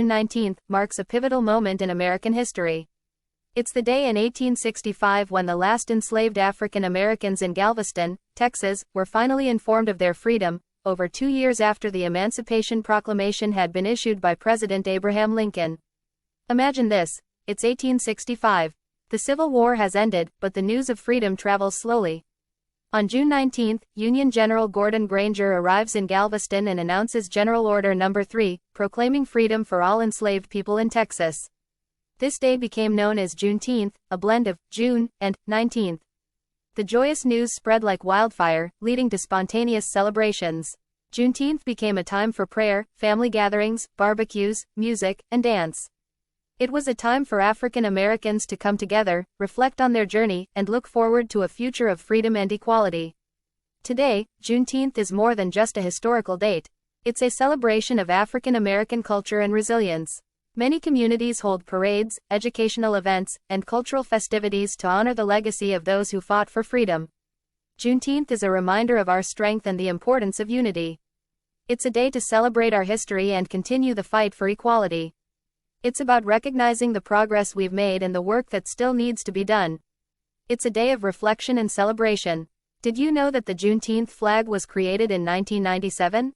June 19th marks a pivotal moment in American history. It's the day in 1865 when the last enslaved African Americans in Galveston, Texas, were finally informed of their freedom, over 2 years after the Emancipation Proclamation had been issued by President Abraham Lincoln. Imagine this, it's 1865. The Civil War has ended, but the news of freedom travels slowly. On June 19, Union General Gordon Granger arrives in Galveston and announces General Order No. 3, proclaiming freedom for all enslaved people in Texas. This day became known as Juneteenth, a blend of June and 19th. The joyous news spread like wildfire, leading to spontaneous celebrations. Juneteenth became a time for prayer, family gatherings, barbecues, music, and dance. It was a time for African Americans to come together, reflect on their journey, and look forward to a future of freedom and equality. Today, Juneteenth is more than just a historical date. It's a celebration of African American culture and resilience. Many communities hold parades, educational events, and cultural festivities to honor the legacy of those who fought for freedom. Juneteenth is a reminder of our strength and the importance of unity. It's a day to celebrate our history and continue the fight for equality. It's about recognizing the progress we've made and the work that still needs to be done. It's a day of reflection and celebration. Did you know that the Juneteenth flag was created in 1997?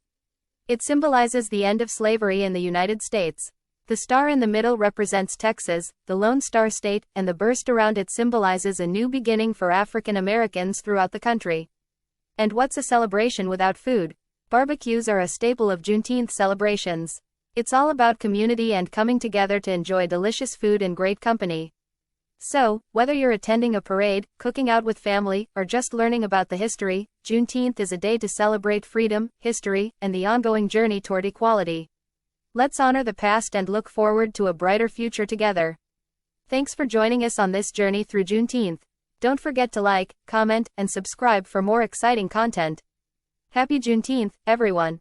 It symbolizes the end of slavery in the United States. The star in the middle represents Texas, the Lone Star State, and the burst around it symbolizes a new beginning for African Americans throughout the country. And what's a celebration without food? Barbecues are a staple of Juneteenth celebrations. It's all about community and coming together to enjoy delicious food and great company. So, whether you're attending a parade, cooking out with family, or just learning about the history, Juneteenth is a day to celebrate freedom, history, and the ongoing journey toward equality. Let's honor the past and look forward to a brighter future together. Thanks for joining us on this journey through Juneteenth. Don't forget to like, comment, and subscribe for more exciting content. Happy Juneteenth, everyone!